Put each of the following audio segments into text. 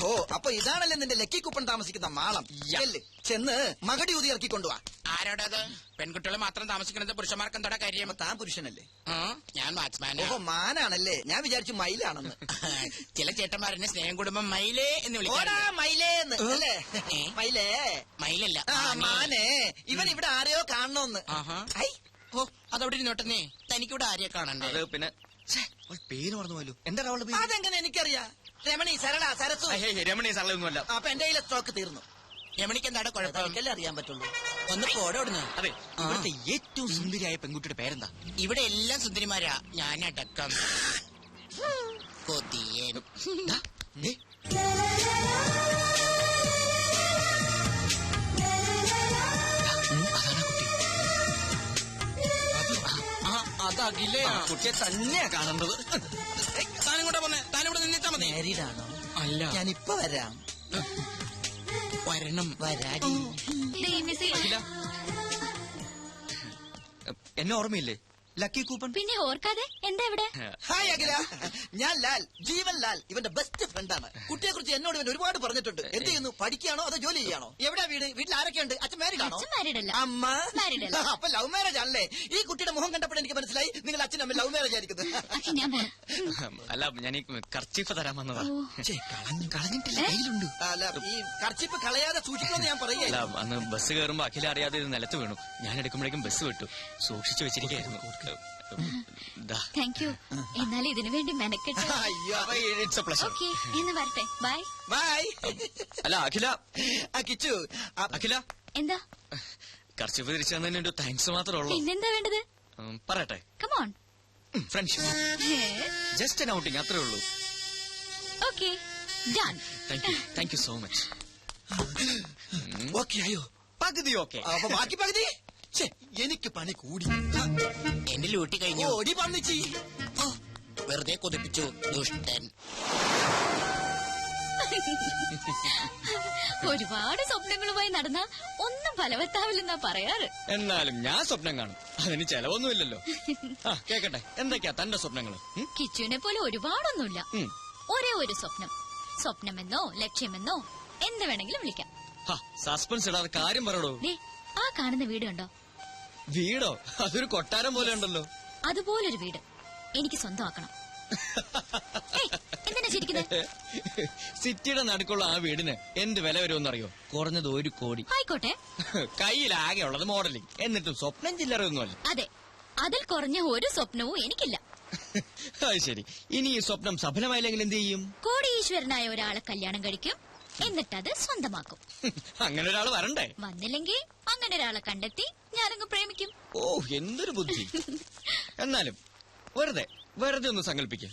ഓഹോ, അപ്പൊ ഇതാണല്ലേ നിന്റെ ലക്കി കുപ്പൺ താമസിക്കുന്ന മാളം. ചെന്ന് മകടി ഊതി ഇറക്കിക്കൊണ്ടുവാ. ആരോടത്? പെൺകുട്ടികൾ മാത്രം താമസിക്കുന്നത് പുരുഷന്മാർക്ക് എന്താ കാര്യം? താൻ പുരുഷനല്ലേ? ഞാൻ വാച്ച്മാൻ. ഓഹോ, മാനാണല്ലേ? ഞാൻ വിചാരിച്ചു മയിലാണെന്ന്. ചില ചേട്ടന്മാരെന്നെ സ്നേഹം കുടുംബം മയിലേ എന്ന് വിളിക്കാറുണ്ട്. മയിലേന്ന് അല്ലേ? മയിലേ മയിലല്ല, മാനേ. ഇവൻ ഇവിടെ ആരെയോ കാണണോന്ന്. ഓ, അതവിടെ ഇരുന്നോട്ടെ. തനിക്കിവിടെ ആരെയെ കാണണ്ടേ? പിന്നെ പേര് മറന്നുപോയല്ലോ. എന്താ അവളുടെ പേര്? അതെങ്ങനെ എനിക്കറിയാം? രമണി, സരള, സരസു. രമണി സരളൊന്നുമല്ല. അപ്പൊ എന്റെ കയ്യിലെ സ്റ്റോക്ക് തീർന്നു. രമണിക്ക് എന്താണ് കുഴപ്പം? എനിക്കല്ലേ അറിയാൻ പറ്റുള്ളൂ. ഒന്ന് പോടോടുന്നു. അതെ, ഇവിടുത്തെ ഏറ്റവും സുന്ദരിയായ പെൺകുട്ടിയുടെ പേരെന്താ? ഇവിടെ എല്ലാം സുന്ദരിമാരാ, ഞാനടക്കം. കൊതിയൻ. അതകിലേ കുട്ടിയെ തന്നെയാ കാണേണ്ടത്. താനും കൂടെ പോന്നെ, താനിവിടെ നിന്നിട്ടാ മതി. മാരീഡാണോ? അല്ല, ഞാനിപ്പൊ വരാം. വരണം. വരാടി. എന്നെ ഓർമ്മയില്ലേ? Lucky coupon. പിന്നെ ഓർക്കാതെ എന്താ ഇവിടെ? ഹായ് അഖില, ഞാൻ ലാൽ, ജീവൻ ലാൽ, ഇവന്റെ ബെസ്റ്റ് ഫ്രണ്ടാണ്. കുട്ടിയെ കുറിച്ച് എന്നോട് ഇവൻ ഒരുപാട് പറഞ്ഞിട്ടുണ്ട്. എന്ത് ചെയ്യുന്നു? പഠിക്കുകയാണോ അതോ ജോലി ചെയ്യാണോ? എവിടെയാ വീട്? വീട്ടിൽ ആരൊക്കെയുണ്ട്? അച്ഛൻ മാരീഡാണോ? അമ്മ? അപ്പൊ ലവ് മാരേജ് ആണല്ലേ? ഈ കുട്ടിയുടെ മുഖം കണ്ടപ്പോൾ എനിക്ക് മനസ്സിലായി നിങ്ങൾ അച്ഛനും അമ്മ ലവ് മാരേജ് ആയിരിക്കുന്നത്. അല്ല, ഞാൻ ഈ കർച്ചീഫ് തരാൻ വന്നതാ. കളഞ്ഞിട്ടില്ല, കയ്യിലുണ്ട്. അല്ല, ഈ കർച്ചീഫ് കളയാതെ സൂക്ഷിക്കണമെന്ന് ഞാൻ പറയുകയല്ല. അന്ന് ബസ് കയറുമ്പോ അഖില അറിയാതെ ഇത് നിലത്ത് വീണു. ഞാൻ എടുക്കുമ്പോഴേക്കും ബസ് വിട്ടു. സൂക്ഷിച്ചു വെച്ചിരിക്കായിരുന്നു. Thank you. എന്നാലും ഇതിനു വേണ്ടി മെനക്കെട്ട്. എന്ന് വരട്ടെ. Bye bye. അല്ല അഖില, കിച്ചു, അഖില എന്താ? കർച്ചീഫ് തിരിച്ചു തന്നതിന് ഒരു താങ്ക്സ് മാത്രമേ ഉള്ളൂ. പിന്നെന്താ വേണ്ടത്? പറയട്ടെ. Come on. Friendship, just an outing, അത്രേ ഉള്ളൂ. Okay, done. Thank you so much. Okay ആയോ? പകുതി ഓക്കെ. അപ്പൊ ബാക്കി പകുതി എനിക്ക് പണി കൂടി. എന്റെ ലൂട്ടി കഴിഞ്ഞു. ഓടി പന്നിച്ചി. വെറുതെ കൊതിപ്പിച്ചു, ദുഷ്ടൻ. ഒരുപാട് സ്വപ്നങ്ങളുമായി നടന്ന ഒന്നും ഫലവത്താവില്ലെന്നാ പറയാറ്. എന്നാലും ഞാൻ സ്വപ്നം കാണും, അതിന് ചെലവൊന്നുമില്ലല്ലോ. കേക്കട്ടെ, എന്തൊക്കെയാ തന്റെ സ്വപ്നങ്ങൾ? കിച്ചുവിനെ പോലെ ഒരുപാടൊന്നുമില്ല, ഒരേ ഒരു സ്വപ്നം. സ്വപ്നമെന്നോ ലക്ഷ്യമെന്നോ എന്ത് വേണമെങ്കിലും വിളിക്കാം. സസ്പെൻസ് ഇടാതെ കാര്യം പറയടോ. ആ കാണുന്ന വീട് കണ്ടോ? വീടോ? അതൊരു കൊട്ടാരം പോലെ ഉണ്ടല്ലോ. അതുപോലൊരു വീട് എനിക്ക് സ്വന്തമാക്കണം. എന്തിനാ ചിരിക്കുന്നത്? സിറ്റിയുടെ നടുക്കുള്ള ആ വീടിന് എന്ത് വില വരുമെന്നറിയോ? കുറഞ്ഞത് 1 കോടി. ആയിക്കോട്ടെ. കയ്യിലാകെ ഉള്ളത് മോഡലിംഗ്, എന്നിട്ടും സ്വപ്നം ചില്ലറയൊന്നുമല്ല. അതെ, അതിൽ കുറഞ്ഞ ഒരു സ്വപ്നവും എനിക്കില്ല. അത് ശരി. ഇനി ഈ സ്വപ്നം സഫലമായില്ലെങ്കിൽ എന്ത് ചെയ്യും? കോടീശ്വരനായ ഒരാളെ കല്യാണം കഴിക്കും, എന്നിട്ടത് സ്വന്തമാക്കും. അങ്ങനെ ഒരാൾ വരണ്ടേ? വന്നില്ലെങ്കിൽ അങ്ങനെ ഒരാളെ കണ്ടെത്തി ഞാനങ്ങ് പ്രേമിക്കും. ഓ, എന്തൊരു ബുദ്ധി. എന്നാലും വെറുതെ ഒന്ന് സങ്കല്പിക്കേ.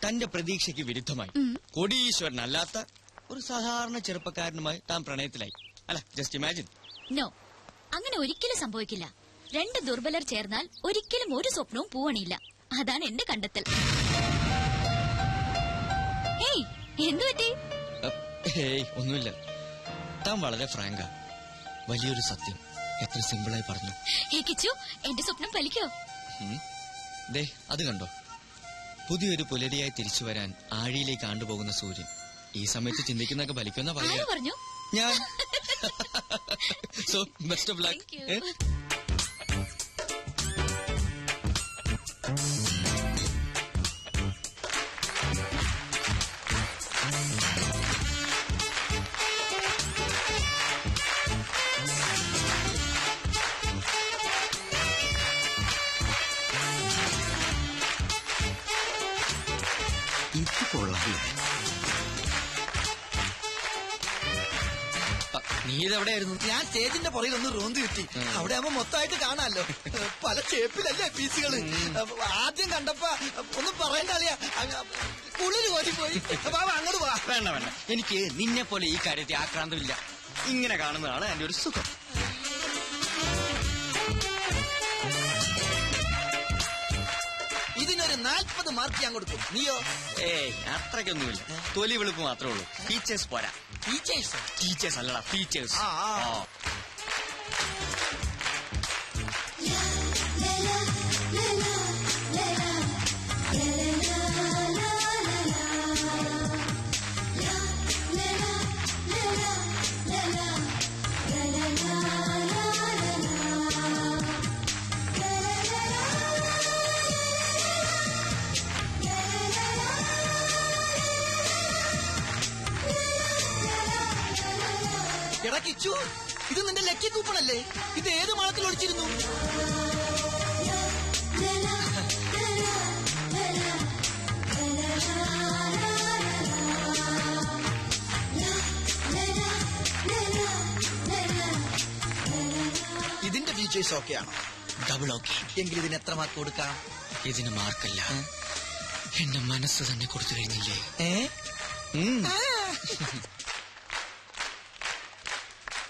തന്റെ പ്രതീക്ഷയ്ക്ക് വിരുദ്ധമായി കോടീശ്വരനല്ലാത്ത ഒരു സാധാരണ ചെറുപ്പക്കാരനുമായി താൻ പ്രണയത്തിലായി. അല്ല, ജസ്റ്റ് ഇമാജിൻ. നോ, അങ്ങനെ ഒരിക്കലും സംഭവിക്കില്ല. 2 ദുർബലർ ചേർന്നാൽ ഒരിക്കലും ഒരു സ്വപ്നവും പൂവണിയില്ല. അതാണ് എന്റെ കണ്ടെത്തൽ. ഏയ്, എന്തു പറ്റി? ഏയ്, ഒന്നുമില്ല. താൻ വളരെ ഫ്രാങ്കാ. വലിയൊരു സത്യം എത്ര സിമ്പിളായി പറഞ്ഞു. കിച്ചു, എന്റെ സ്വപ്നം ഫലിക്കോ? ദേ, അത് കണ്ടോ? പുതിയൊരു പുലരിയായി തിരിച്ചു വരാൻ ആഴിയിലേക്ക് ആണ്ടുപോകുന്ന സൂര്യൻ. ഈ സമയത്ത് ചിന്തിക്കുന്നൊക്കെ ഫലിക്കുന്ന പറഞ്ഞു ഞാൻ. So best of luck. ഇത് കൊള്ളാം. നീ ഇതെവിടെയായിരുന്നു? ഞാൻ സ്റ്റേജിന്റെ പുറകിൽ ഒന്ന് റോന്ത് കിട്ടി. അവിടെ ആവുമ്പോ മൊത്തമായിട്ട് കാണാമല്ലോ. പല ഷേപ്പിലല്ലേ പീസുകള്. ആദ്യം കണ്ടപ്പോ ഒന്നും പറയണ്ട അറിയാ, കുളിര് കോരിപ്പോയി. അങ്ങോട്ട് പോവാ. വേണ്ട, എനിക്ക് നിന്നെ പോലെ ഈ കാര്യത്തെ ആക്രാന്തമില്ല. ഇങ്ങനെ കാണുന്നതാണ് എന്റെ ഒരു സുഖം. ഇതിനൊരു 40 മാർക്ക് ഞാൻ കൊടുക്കും. നീയോ? ഏയ്, അത്രയ്ക്കൊന്നുമില്ല. തൊലി വെളുപ്പ് മാത്രമേ ഉള്ളൂ. ടീച്ചേഴ്സ് പോരാ. ടീച്ചേഴ്സ് അല്ലടാ, ഫീച്ചേഴ്സ്. കിച്ചു, ഇത് നിന്റെ ലക്കി കൂപ്പണല്ലേ? ഇത് ഏത് മാളത്തിൽ ഒളിച്ചിരുന്നു? ഇതിന്റെ ഫീച്ചേഴ്സ് ഓക്കെയാണോ? Double okay. എങ്കിൽ ഇതിന് എത്ര മാർക്ക് കൊടുക്കാം? ഇതിന് മാർക്കല്ല, എന്റെ മനസ്സ് തന്നെ കൊടുത്തു കഴിഞ്ഞില്ലേ?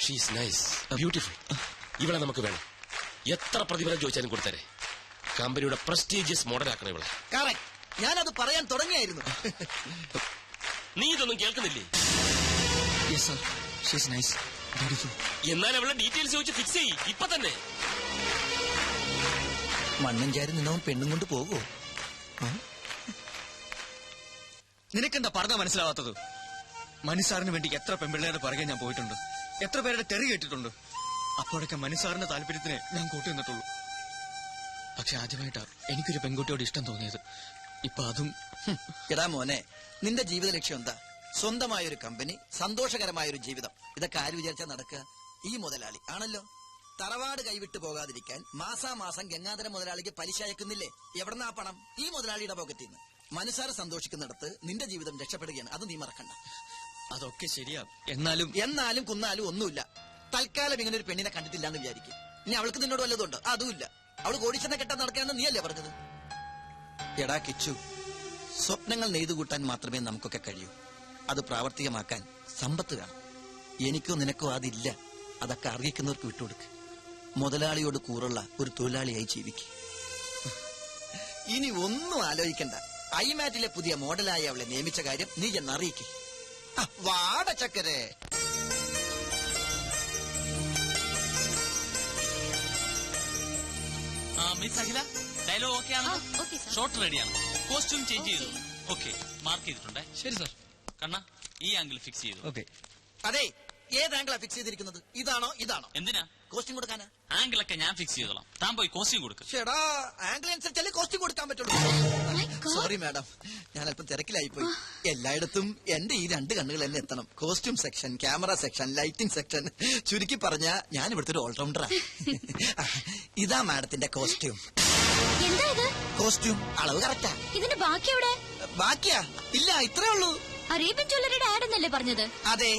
She's nice, beautiful. ഇവളെ നമുക്ക് വേണം. എത്ര പ്രതിഫലം ചോദിച്ചാലും കൊടുത്തരെ. കമ്പനിയുടെ പ്രസ്റ്റീജിയസ് മോഡലാക്കണം ഇവളെ. കറക്റ്റ്, ഞാനത് പറയാൻ തുടങ്ങിയായിരുന്നു. നീ ഇതൊന്നും കേൾക്കുന്നില്ലേ? എന്നാൽ അവളെ ഡീറ്റെയിൽസ് ചോദിച്ച് ഫിക്സ് ചെയ്യ് ഇപ്പൊ തന്നെ. മണ്ണും ചാരി നിന്നവൻ പെണ്ണും കൊണ്ട് പോകുമോ? നിനക്കെന്താ പറഞ്ഞാ മനസ്സിലാവാത്തത്? മനുസാറിന് വേണ്ടി എത്ര പെൺപിള്ളേരുടെ പുറകെ ഞാൻ പോയിട്ടുണ്ട്, എത്ര പേരുടെ തെറി കേട്ടിട്ടുണ്ട്. അപ്പോഴൊക്കെ മനുസാറിന്റെ താല്പര്യത്തിന് ഞാൻ കൂട്ടുനിന്നിട്ടുള്ളൂ. പക്ഷെ ആദ്യമായിട്ടാ എനിക്കൊരു പെൺകുട്ടിയോട് ഇഷ്ടം തോന്നിയത്. ഇപ്പൊ അതും. എടാ മോനെ, നിന്റെ ജീവിത ലക്ഷ്യം എന്താ? സ്വന്തമായൊരു കമ്പനി, സന്തോഷകരമായൊരു ജീവിതം. ഇതൊക്കെ ആര് വിചാരിച്ചാൽ നടക്കുക? ഈ മുതലാളി ആണല്ലോ. തറവാട് കൈവിട്ടു പോകാതിരിക്കാൻ മാസാമാസം ഗംഗാധര മുതലാളിക്ക് പലിശ അയക്കുന്നില്ലേ? എവിടെന്നാ പണം? ഈ മുതലാളിയുടെ പോക്കറ്റിൽ നിന്ന്. മനസ്സാറ് സന്തോഷിക്കുന്നിടത്ത് നിന്റെ ജീവിതം രക്ഷപ്പെടുകയാണ്. അത് നീ മറക്കണ്ട. അതൊക്കെ ശരിയാ. എന്നാലും കുന്നാലും ഒന്നുമില്ല. തൽക്കാലം ഇങ്ങനെ ഒരു പെണ്ണിനെ കണ്ടിട്ടില്ല എന്ന് വിചാരിക്കും. ഇനി അവൾക്ക് നിന്നോട് വല്ലതുണ്ട്? അതുമില്ല. അവള് കോടീശ്വരനെ കെട്ടാൻ നടക്കാന്ന് നീയല്ലേ പറഞ്ഞത്? എടാ കിച്ചു, സ്വപ്നങ്ങൾ നെയ്തുകൂട്ടാൻ മാത്രമേ നമുക്കൊക്കെ കഴിയൂ. അത് പ്രാവർത്തികമാക്കാൻ സമ്പത്ത് വേണം. എനിക്കോ നിനക്കോ അതില്ല. അതൊക്കെ അറിയിക്കുന്നവർക്ക് വിട്ടുകൊടുക്ക്. മുതലാളിയോട് കൂറുള്ള ഒരു തൊഴിലാളിയായി ജീവിക്കും. ഇനി ഒന്നും ആലോചിക്കണ്ട. ഐമാറ്റിലെ പുതിയ മോഡലായി അവളെ നിയമിച്ച കാര്യം നീ ചെന്ന് അറിയിക്കേ. വാട ചക്കരെ. മിസ് അഖില, ഡയലോഗ് ഓക്കെ ആണോ? ഷോട്ട് റെഡിയാണ്. കോസ്റ്റ്യൂം ചേഞ്ച് ചെയ്തു. ഓക്കെ, മാർക്ക് ചെയ്തിട്ടുണ്ടേ. ശരി സാർ. കണ്ണ, ഈ ആംഗിൾ ഫിക്സ് ചെയ്തു. ഓക്കെ. അതെ, ഏത് ആംഗിളാ ഫിക്സ് ചെയ്തിരിക്കുന്നത്? ഇതാണോ ഇതാണോ? എന്തിനാ? കോസ്റ്റ്യൂം കൊടുക്കാനാ. ആംഗിളൊക്കെ ഞാൻ ഫിക്സ് ചെയ്തോളാം. താൻ പോയി കോസ്റ്റ്യൂം കൊടുക്കും. ചേടാ, ആംഗിൾ അനുസരിച്ചല്ലേ കോസ്റ്റ്യൂം കൊടുക്കാൻ പറ്റുള്ളൂ. സോറി മാഡം, ഞാൻ അല്പം തിരക്കിലായി പോയി. എല്ലായിടത്തും എന്റെ ഈ രണ്ട് കണ്ണുകൾ തന്നെ എത്തണം. Costume section, camera section, lighting section. ചുരുക്കി പറഞ്ഞ ഞാൻ ഇവിടുത്തെ ഒരു ഓൾറൗണ്ടറാ. ഇതാ മാഡത്തിന്റെ കോസ്റ്റ്യൂം. കോസ്റ്റ്യൂം അളവ് കറക്റ്റാ. ഇതിന്റെ ബാക്കി എവിടെ? ബാക്കിയാ? ഇല്ല, ഇത്രേ ഉള്ളൂ. അറേബ്യൻ ജ്വല്ലറിയുടെ ആഡ് എന്നല്ലേ പറഞ്ഞത്? അതെ,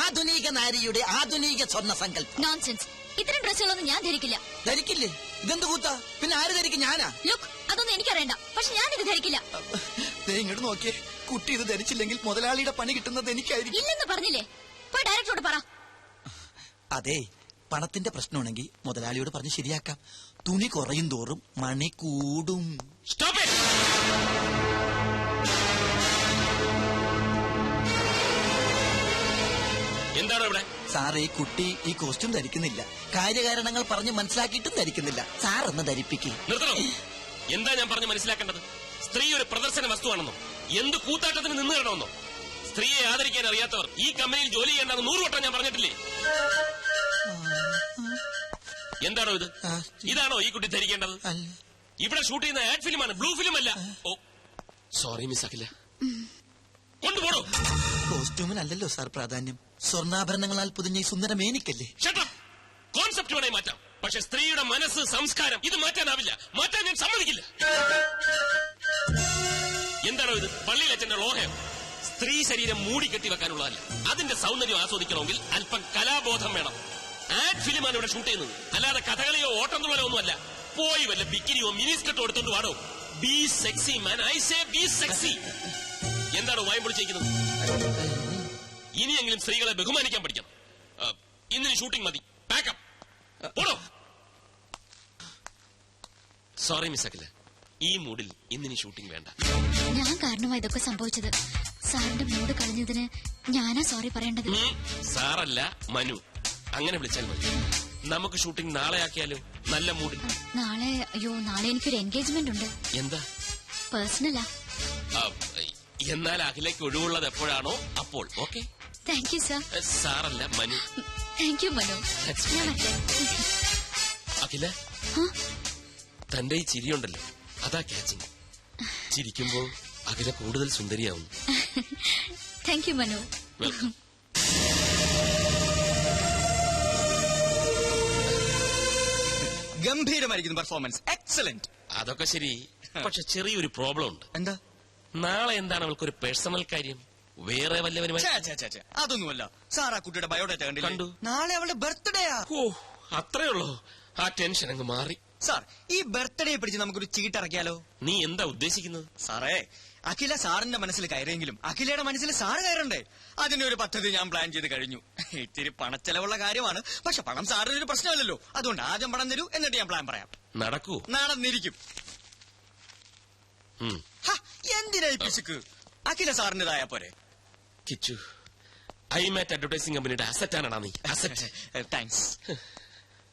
ആധുനിക നാരിയുടെ ആധുനിക സ്വർണ്ണ സങ്കല്പം. നോൺസെൻസ്. ഇത്തരം ഡ്രസ്സുകളൊന്നും ഞാൻ ധരിക്കില്ല. ധരിക്കില്ലേ? ഇതെന്ത് കൂത്താ? പിന്നെ ആര് ധരിക്കും? ഞാനാ? ലുക്ക്, അതൊന്നും എനിക്കറിയണ്ട. പക്ഷെ ഞാനിത് ധരിക്കില്ല. ഇങ്ങോട്ട് നോക്കിയേ. കുട്ടി ഇത് ധരിച്ചില്ലെങ്കിൽ മുതലാളിയുടെ പണി കിട്ടുന്നത് എനിക്കായിരിക്കും. ഇല്ലെന്ന് പറഞ്ഞില്ലേ? പോയി ഡയറക്ടറോട് പറ. അതെ, പണത്തിന്റെ പ്രശ്നമാണെങ്കിൽ മുതലാളിയോട് പറഞ്ഞ് ശരിയാക്കാം. തുണി കുറയും തോറും മണി കൂടും. എന്താണ് ഇവിടെ? സാർ, ഈ കുട്ടി ഈ കോസ്റ്റ്യൂം ധരിക്കുന്നില്ല. കാര്യകാരണങ്ങൾ പറഞ്ഞ് മനസ്സിലാക്കിയിട്ടും ധരിക്കുന്നില്ല. സാർ ഒന്ന് ധരിപ്പിക്കേ. നിർത്തണം. എന്താ ഞാൻ പറഞ്ഞ് മനസ്സിലാക്കേണ്ടത്? സ്ത്രീ ഒരു പ്രദർശന വസ്തുവാണെന്നോ, എന്ത് കൂത്താട്ടത്തിന് നിന്ന് തരണമെന്നോ? സ്ത്രീയെ ആദരിക്കാൻ അറിയാത്തവർ ഈ കമ്പനിയിൽ ജോലി ചെയ്യേണ്ടെന്ന് 100 വട്ടം ഞാൻ പറഞ്ഞിട്ടില്ലേ? എന്താണോ ഇത്? ഇതാണോ ഈ കുട്ടി ധരിക്കേണ്ടത്? ഇവിടെ ഷൂട്ട് ചെയ്യുന്ന ആഡ് ഫിലിമാണ്, ബ്ലൂ ഫിലിം അല്ല. ഓ സോറി മിസ് അഖില. കൊണ്ടുപോടോ. കോസ്റ്റ്യൂമിനല്ലല്ലോ സാർ പ്രാധാന്യം. സ്വർണ്ണാഭരണങ്ങളാൽ പൊതിഞ്ഞ ഈ സുന്ദര മേനിക്കല്ലേ. കോൺസെപ്റ്റ് വേണേ മാറ്റാം, പക്ഷെ സ്ത്രീയുടെ മനസ്സ്, സംസ്കാരം ഇത് മാറ്റാനാവില്ല. മാറ്റാൻ ഞാൻ സമ്മതിക്കില്ല. എന്താണോ ഇത്? പള്ളിയിൽ അച്ഛന്റെ ലോഹയം. സ്ത്രീ ശരീരം മൂടിക്കെട്ടി വെക്കാനുള്ളതല്ല. അതിന്റെ സൗന്ദര്യം ആസ്വദിക്കണമെങ്കിൽ അല്പം കലാബോധം വേണം. ആഡ് ഫിലിമാണ് ഇവിടെ ഷൂട്ട് ചെയ്യുന്നത്, അല്ലാതെ കഥകളിയോ ഓട്ടംതുള്ളലോ ഒന്നുമല്ല. പോയി വല്ല ബിക്കിനിയോ മിനിസ്കർട്ടോ എടുത്തോണ്ട് വാടോ. Be sexy man, I say be sexy. എന്താണോ വായം പൊളിച്ചിരിക്കുന്നത്? ഇനിയെങ്കിലും സ്ത്രീകളെ ബഹുമാനിക്കാൻ പഠിക്കണം. ഇന്നിന് ഷൂട്ടിംഗ് മതി. പാക്കപ്പ് പോടോ. സോറി മിസ് അഖില, ഈ മൂഡിൽ ഇന്നിന് ഷൂട്ടിംഗ് വേണ്ട. ഞാൻ കാരണമാ ഇതൊക്കെ സംഭവിച്ചത്. സാറിന്റെ മൂഡ് കളഞ്ഞതിന് ഞാനാ സോറി പറയേണ്ടത്. സാറല്ല, മനു. അങ്ങനെ വിളിച്ചാൽ മതി. നമുക്ക് ഷൂട്ടിംഗ് നാളെ ആക്കിയാലോ? നല്ല മൂഡിൽ. നാളെ എനിക്കൊരു എൻഗേജ്മെന്റ് ഉണ്ട്. എന്താ? പേഴ്സണലാ. എന്നാൽ അഖിലേക്ക് ഒഴിവുള്ളത് എപ്പോഴാണോ അപ്പോൾ. ഓക്കെ. Thank you sir. സാറല്ല, മനു. Thank you Manu. അഖില, തന്റെ ഈ ചിരിയുണ്ടല്ലോ, അതാ ക്യാച്ചിങ്. ചിരിക്കുമ്പോ അഖില കൂടുതൽ സുന്ദരിയാവുന്നു. Thank you Manu. വെൽക്കം. ഗംഭീരമായിരിക്കുന്നു പെർഫോമൻസ്, എക്സലന്റ്. അതൊക്കെ ശരി, പക്ഷെ ചെറിയൊരു പ്രോബ്ലം ഉണ്ട്. എന്താ? നാളെ എന്താണ് അവൾക്കൊരു പേഴ്സണൽ കാര്യം? വേറെ വല്ലവരുമായി? അതൊന്നുമല്ല സാർ, ആ കുട്ടിയുടെ ബയോഡേറ്റ കണ്ടു. കണ്ടു. നാളെ അവളുടെ ബർത്ത്ഡേയാ. ഓ, അത്രേ ഉള്ളൂ. ആ ടെൻഷൻ അങ്ങ് മാറി. സാർ, ഈ ബർത്ത്ഡേ പിടിച്ച് നമുക്കൊരു ചീട്ടിറക്കിയാലോ? നീ എന്താ ഉദ്ദേശിക്കുന്നത്? സാറേ, അഖില സാറിന്റെ മനസ്സിൽ കയറിയെങ്കിലും അഖിലയുടെ മനസ്സിൽ സാറ് കയറണ്ടേ? അതിനൊരു പദ്ധതി ഞാൻ പ്ലാൻ ചെയ്ത് കഴിഞ്ഞു. ഇത്തിരി പണച്ചെലവുള്ള കാര്യമാണ്, പക്ഷെ പണം സാറിനൊരു പ്രശ്നമല്ലല്ലോ. അതുകൊണ്ട് ആദ്യം പണം തരൂ, എന്നിട്ട് ഞാൻ പ്ലാൻ പറയാം. നടക്കൂ? നടന്നിരിക്കും. എന്തിനാ ഈ പിശുക്ക്? അഖില സാറിന്റേതായ പോരെ. കിച്ചു, ഐമാറ്റ് അഡ്വർടൈസിംഗ് കമ്പനിയുടെ അസറ്റാണടാ നീ. അസറ്റ്. താങ്ക്സ്.